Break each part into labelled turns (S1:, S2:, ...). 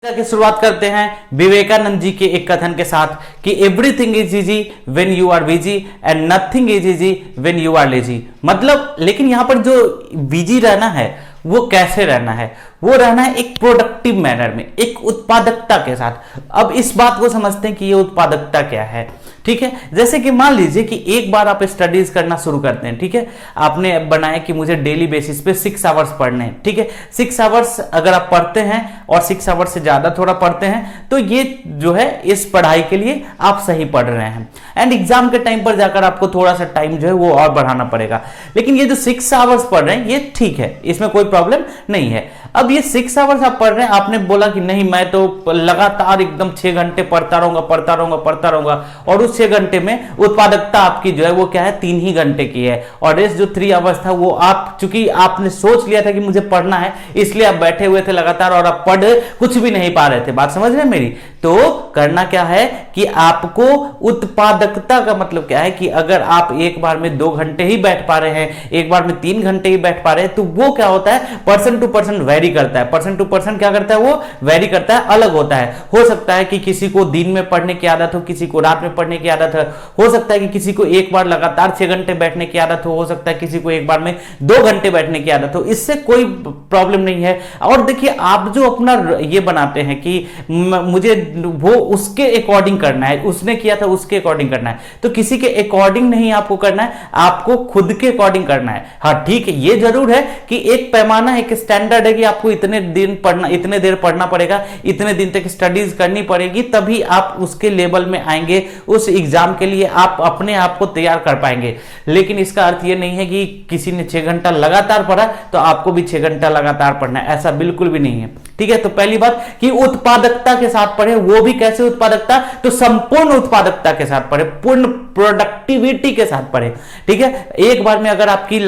S1: की शुरुआत करते हैं विवेकानंद जी के एक कथन के साथ कि everything is easy when you are busy and nothing is easy when you are lazy. मतलब लेकिन यहां पर जो बिजी रहना है वो कैसे रहना है, वो रहना है एक प्रोडक्टिव मैनर में, एक उत्पादकता के साथ। अब इस बात को समझते हैं कि ये उत्पादकता क्या है। ठीक है, जैसे कि मान लीजिए कि एक बार आप स्टडीज करना शुरू करते हैं। ठीक है, आपने बनाया कि मुझे डेली बेसिस पे 6 आवर्स पढ़ने हैं। ठीक है, 6 आवर्स अगर आप पढ़ते हैं और 6 आवर्स से ज्यादा थोड़ा पढ़ते हैं तो ये जो है इस पढ़ाई के लिए आप सही पढ़ रहे हैं। एंड एग्जाम के टाइम पर जाकर आपको थोड़ा सा टाइम जो है वो और बढ़ाना पड़ेगा। लेकिन ये जो 6 आवर्स पढ़ रहे हैं ये ठीक है, इसमें कोई प्रॉब्लम नहीं है। अब ये 6 आवर्स आप पढ़ रहे हैं, आपने बोला कि नहीं मैं तो लगातार एकदम 6 घंटे पढ़ता रहूंगा और उस 6 घंटे में उत्पादकता आपकी जो है वो क्या है 3 ही घंटे की है। और रेस्ट जो 3 आवर्स था वो आप चूंकि आपने सोच लिया था कि मुझे पढ़ना है इसलिए आप बैठे हुए थे लगातार और आप पढ़ कुछ भी नहीं पा रहे थे। बात समझ रहे हैं मेरी? तो करना क्या है कि आपको उत्पादकता का मतलब क्या है कि अगर आप एक बार में 2 घंटे ही बैठ पा रहे हैं, एक बार में 3 घंटे ही बैठ पा रहे हैं, तो वो क्या होता है पर्सन टू पर्सन वेरी करता है। पर्सन टू पर्सन क्या करता है, वो वेरी करता है, अलग होता है। हो सकता है कि किसी को दिन में पढ़ने की आदत हो, किसी को रात में पढ़ने की आदत हो सकता है कि किसी को एक बार लगातार 6 घंटे बैठने की आदत हो सकता है किसी को एक बार में 2 घंटे बैठने की आदत हो। इससे कोई प्रॉब्लम नहीं है। और देखिए आप जो अपना ये बनाते हैं कि मुझे वो उसके अकॉर्डिंग करना है, उसने किया था उसके अकॉर्डिंग करना है, तो किसी के अकॉर्डिंग नहीं आपको करना है, आपको खुद के अकॉर्डिंग करना है। हाँ ठीक है, ये जरूर है कि एक पैमाना है, एक स्टैंडर्ड है कि आपको इतने दिन पढ़ना, इतने देर पढ़ना पड़ेगा, इतने दिन तक स्टडीज करनी पड़ेगी, तभी आप उसके लेवल में आएंगे, उस एग्जाम के लिए आप अपने आप को तैयार कर पाएंगे। लेकिन इसका अर्थ यह नहीं है कि किसी ने 6 घंटा लगातार पढ़ा तो आपको भी 6 घंटा लगातार पढ़ना है, ऐसा बिल्कुल भी नहीं है। ठीक है, तो पहली बात कि उत्पादकता के साथ पढ़े, वो भी कैसे उत्पादकता, तो संपूर्ण उत्पादकता के साथ पढ़े, पूर्ण प्रोडक्टिविटी के साथ पढ़े। ठीक है, एक बार में अगर आपको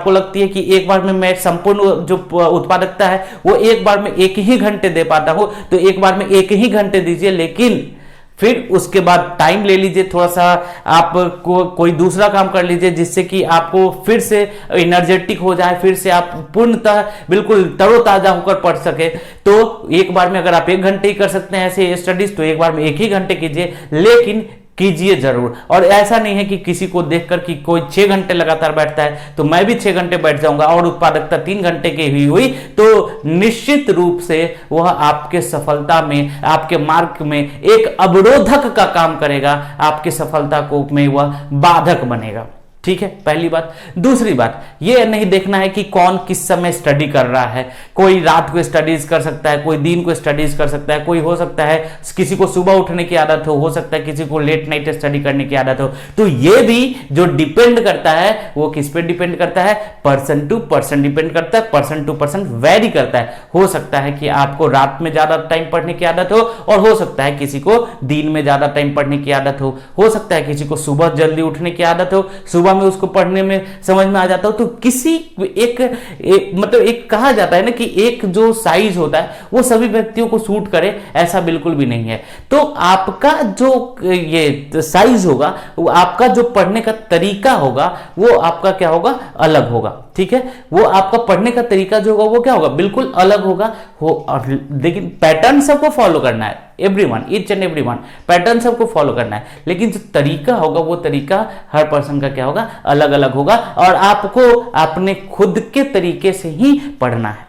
S1: लगती है कि एक बार में मैं संपूर्ण जो उत्पादकता है वो एक बार में 1 ही घंटे दे पाता हूं, तो एक बार में 1 ही घंटे दीजिए, लेकिन फिर उसके बाद टाइम ले लीजिए, थोड़ा सा आप कोई दूसरा काम कर लीजिए जिससे कि आपको फिर से एनर्जेटिक हो जाए, फिर से आप पूर्णतः बिल्कुल तरोताजा होकर पढ़ सके। तो एक बार में अगर आप 1 घंटे ही कर सकते हैं ऐसे स्टडीज तो एक बार में 1 ही घंटे कीजिए, लेकिन कीजिए जरूर। और ऐसा नहीं है कि किसी को देखकर कि कोई 6 घंटे लगातार बैठता है तो मैं भी 6 घंटे बैठ जाऊंगा और उत्पादकता 3 घंटे की हुई तो निश्चित रूप से वह आपके सफलता में, आपके मार्ग में एक अवरोधक का काम करेगा, आपकी सफलता को में वह बाधक बनेगा। ठीक है, पहली बात। दूसरी बात, यह नहीं देखना है कि कौन किस समय स्टडी कर रहा है। कोई रात को स्टडीज कर सकता है, कोई दिन को स्टडीज कर सकता है, कोई हो सकता है किसी को सुबह उठने की आदत हो सकता है किसी को लेट नाइट स्टडी करने की आदत हो। तो यह भी जो डिपेंड करता है वो किस पे डिपेंड करता है, पर्सन टू पर्सन डिपेंड करता है, पर्सन टू पर्सन वेरी करता है। हो सकता है कि आपको रात में ज्यादा टाइम पढ़ने की आदत हो और हो सकता है किसी को दिन में ज्यादा टाइम पढ़ने की आदत हो सकता है किसी को सुबह जल्दी उठने की आदत हो, सुबह में उसको पढ़ने में समझ में आ जाता हो। तो किसी मतलब एक कहा जाता है ना कि एक जो साइज होता है वो सभी व्यक्तियों को सूट करे, ऐसा बिल्कुल भी नहीं है। तो आपका जो ये साइज होगा, वो आपका जो पढ़ने का तरीका होगा वो आपका क्या होगा, अलग होगा। ठीक है, वो आपका पढ़ने का तरीका जो होगा वो क्या होगा, बिल्कुल अलग होगा। लेकिन पैटर्न सबको फॉलो करना है, everyone, each and everyone, pattern सबको फॉलो करना है, लेकिन जो तरीका होगा वो तरीका हर पर्सन का क्या होगा, अलग अलग होगा। और आपको अपने खुद के तरीके से ही पढ़ना है।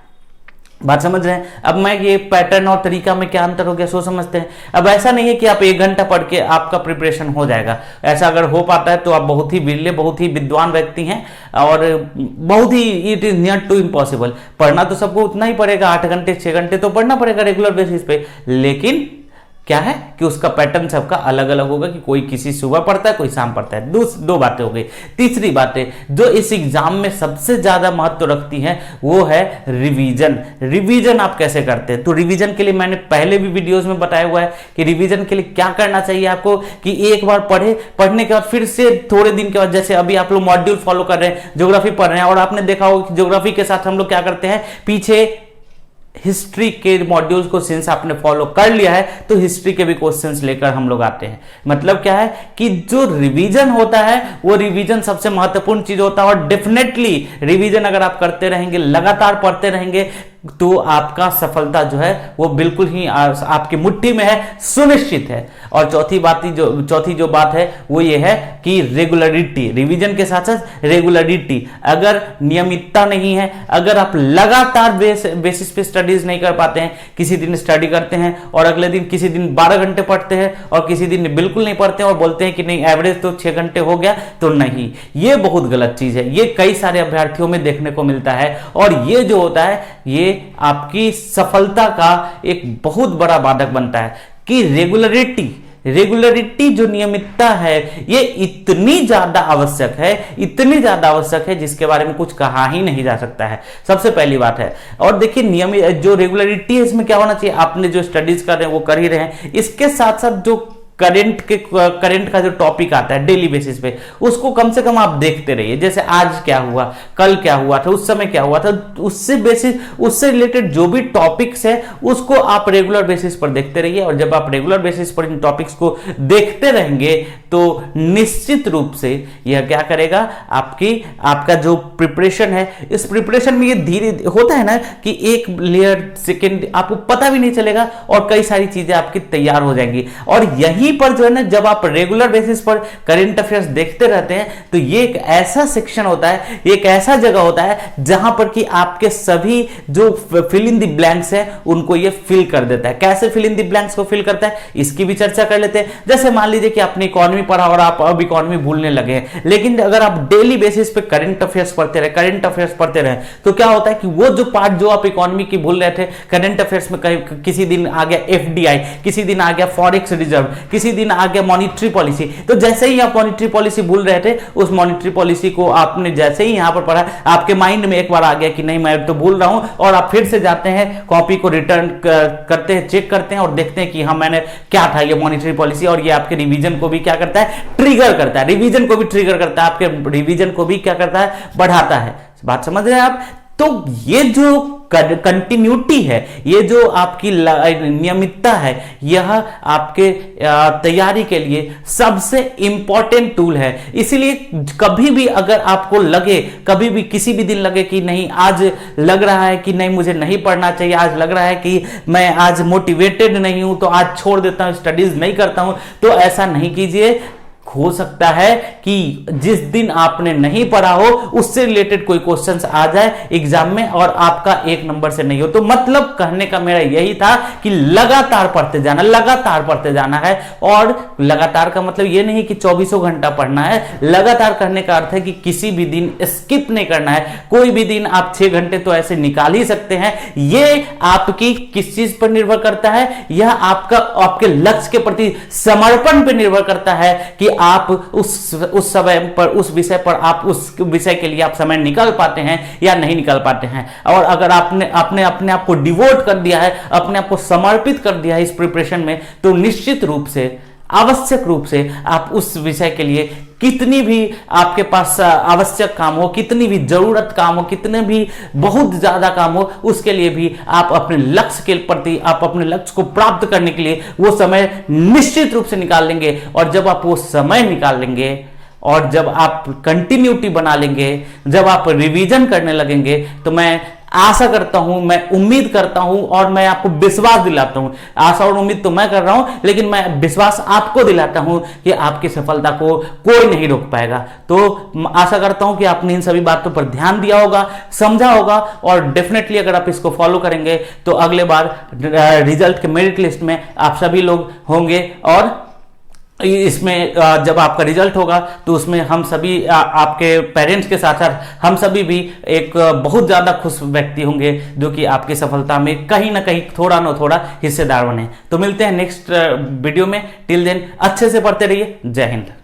S1: बात समझ रहे हैं? अब मैं ये पैटर्न और तरीका में क्या अंतर हो गया सो समझते हैं। अब ऐसा नहीं है कि आप 1 घंटा पढ़ के आपका प्रिपरेशन हो जाएगा। ऐसा अगर हो पाता है तो आप बहुत ही बिरले, बहुत ही विद्वान व्यक्ति हैं और बहुत ही it is near to impossible. पढ़ना तो सबको उतना ही पड़ेगा, 8 घंटे 6 घंटे तो पढ़ना पड़ेगा रेगुलर बेसिस पे, लेकिन क्या है कि उसका पैटर्न सबका अलग अलग होगा कि कोई किसी सुबह पढ़ता है कोई शाम पढ़ता है। दो बातें हो गई। तीसरी बातें जो इस एग्जाम में सबसे ज्यादा महत्व रखती हैं वो है रिवीजन। रिवीजन आप कैसे करते हैं, तो रिवीजन के लिए मैंने पहले भी वीडियोस में बताया हुआ है कि रिवीजन के लिए क्या करना चाहिए आपको कि एक बार पढ़ने के बाद फिर से थोड़े दिन के बाद, जैसे अभी आप लोग मॉड्यूल फॉलो कर रहे हैं, ज्योग्राफी पढ़ रहे हैं और आपने देखा होगा कि ज्योग्राफी के साथ हम लोग क्या करते हैं, पीछे हिस्ट्री के मॉड्यूल्स को सिंस आपने फॉलो कर लिया है तो हिस्ट्री के भी क्वेश्चंस लेकर हम लोग आते हैं। मतलब क्या है कि जो रिवीजन होता है वो रिवीजन सबसे महत्वपूर्ण चीज होता है और डेफिनेटली रिवीजन अगर आप करते रहेंगे, लगातार पढ़ते रहेंगे, तो आपका सफलता जो है वो बिल्कुल ही आपकी मुट्ठी में है, सुनिश्चित है। और चौथी जो बात है वो ये है कि रेगुलरिटी, रिवीजन के साथ साथ रेगुलरिटी, अगर नियमितता नहीं है, अगर आप लगातार बेसिस पे स्टडीज नहीं कर पाते हैं, किसी दिन स्टडी करते हैं और अगले दिन किसी दिन 12 घंटे पढ़ते हैं और किसी दिन बिल्कुल नहीं पढ़ते हैं और बोलते हैं कि नहीं एवरेज तो 6 घंटे हो गया, तो नहीं, ये बहुत गलत चीज है। ये कई सारे अभ्यर्थियों में देखने को मिलता है और ये जो होता है ये आपकी सफलता का एक बहुत बड़ा बाधक बनता है कि रेगुलरिटी जो नियमितता है ये इतनी ज्यादा आवश्यक है जिसके बारे में कुछ कहा ही नहीं जा सकता है, सबसे पहली बात है। और देखिए नियमित जो रेगुलरिटी है इसमें क्या होना चाहिए, आपने जो स्टडीज कर रहे हैं वो कर ही रहे हैं, इसके साथ साथ जो करंट का जो टॉपिक आता है डेली बेसिस पे उसको कम से कम आप देखते रहिए। जैसे आज क्या हुआ, कल क्या हुआ था, उस समय क्या हुआ था, उससे रिलेटेड जो भी टॉपिक्स है उसको आप रेगुलर बेसिस पर देखते रहिए। और जब आप रेगुलर बेसिस पर इन टॉपिक्स को देखते रहेंगे तो निश्चित रूप से यह क्या करेगा, आपका जो प्रिपरेशन है, इस प्रिपरेशन में ये धीरे होता है ना कि एक लेयर सेकेंड आपको पता भी नहीं चलेगा और कई सारी चीजें आपकी तैयार हो जाएंगी। और यही पर जो है ना, जब आप रेगुलर बेसिस पर करंट अफेयर्स देखते रहते हैं तो ये एक ऐसा सेक्शन होता है, एक ऐसा जगह होता है जहां पर कि आपके सभी जो फिल इन द ब्लैंक्स है उनको ये फिल कर देता है। कैसे फिल इन द ब्लैंक्स को फिल करता है इसकी भी चर्चा कर लेते हैं। जैसे मान लीजिए कि आपने इकोनॉमी पढ़ा और आप अब इकोनॉमी भूलने लगे हैं, लेकिन अगर आप डेली बेसिस पे करंट अफेयर्स पढ़ते रहे तो क्या होता है कि वो जो पार्ट जो आप इकोनॉमी की भूल रहे थे, करंट अफेयर्स में किसी दिन आ गया एफडीआई, किसी दिन आ गया फॉरेक्स रिजर्व, किसी दिन आ गया मॉनिटरी पॉलिसी। तो जैसे ही आप मॉनिटरी पॉलिसी भूल रहे थे, उस मॉनिटरी पॉलिसी को आपने जैसे ही यहां पर पढ़ा, आपके माइंड में एक बार आ गया कि नहीं मैं तो भूल रहा हूं, और आप फिर से जाते हैं कॉपी को रिटर्न करते हैं, चेक करते हैं और देखते हैं कि हाँ मैंने क्या था ये मॉनिटरी पॉलिसी। और ये आपके रिवीजन को भी क्या करता है, ट्रिगर करता है, रिवीजन को भी ट्रिगर करता है, आपके रिवीजन को भी क्या करता है, बढ़ाता है। बात समझ रहे हैं आप? तो ये जो कंटिन्यूटी है, ये जो आपकी नियमितता है, यह आपके तैयारी के लिए सबसे इंपॉर्टेंट टूल है। इसीलिए कभी भी अगर आपको लगे, कभी भी किसी भी दिन लगे कि नहीं आज लग रहा है कि नहीं मुझे नहीं पढ़ना चाहिए, आज लग रहा है कि मैं आज मोटिवेटेड नहीं हूं तो आज छोड़ देता हूं, स्टडीज नहीं करता हूं, तो ऐसा नहीं कीजिए। हो सकता है कि जिस दिन आपने नहीं पढ़ा हो उससे रिलेटेड कोई क्वेश्चंस आ जाए एग्जाम में और आपका 1 नंबर से नहीं हो। तो मतलब कहने का मेरा यही था कि लगातार पढ़ते जाना है। और लगातार का मतलब यह नहीं कि 24 घंटा पढ़ना है, लगातार करने का अर्थ है कि किसी भी दिन स्किप नहीं करना है। कोई भी दिन आप 6 घंटे तो ऐसे निकाल ही सकते हैं। यह आपकी किस चीज पर निर्भर करता है, यह आपके लक्ष्य के प्रति समर्पण पर निर्भर करता है कि आप उस समय पर, उस विषय पर, आप उस विषय के लिए आप समय निकाल पाते हैं या नहीं निकाल पाते हैं। और अगर आपने अपने आप को डिवोट कर दिया है, अपने आप को समर्पित कर दिया है इस प्रिपरेशन में, तो निश्चित रूप से, आवश्यक रूप से आप उस विषय के लिए कितनी भी आपके पास आवश्यक काम हो, कितनी भी जरूरत काम हो, कितने भी बहुत ज्यादा काम हो, उसके लिए भी आप अपने लक्ष्य के प्रति, आप अपने लक्ष्य को प्राप्त करने के लिए वो समय निश्चित रूप से निकाल लेंगे। और जब आप वो समय निकाल लेंगे और जब आप कंटिन्यूटी बना लेंगे, जब आप रिवीजन करने लगेंगे, तो मैं आशा करता हूं, मैं उम्मीद करता हूं और मैं आपको विश्वास दिलाता हूं, आशा और उम्मीद तो मैं कर रहा हूं लेकिन मैं विश्वास आपको दिलाता हूं कि आपकी सफलता को कोई नहीं रोक पाएगा। तो आशा करता हूं कि आपने इन सभी बातों पर ध्यान दिया होगा, समझा होगा, और डेफिनेटली अगर आप इसको फॉलो करेंगे तो अगले बार रिजल्ट के मेरिट लिस्ट में आप सभी लोग होंगे। और इसमें जब आपका रिजल्ट होगा तो उसमें हम सभी आपके पेरेंट्स के साथ साथ हम सभी भी एक बहुत ज्यादा खुश व्यक्ति होंगे जो कि आपकी सफलता में कहीं ना कहीं थोड़ा ना थोड़ा हिस्सेदार बने। तो मिलते हैं नेक्स्ट वीडियो में। टिल देन अच्छे से पढ़ते रहिए। जय हिंद।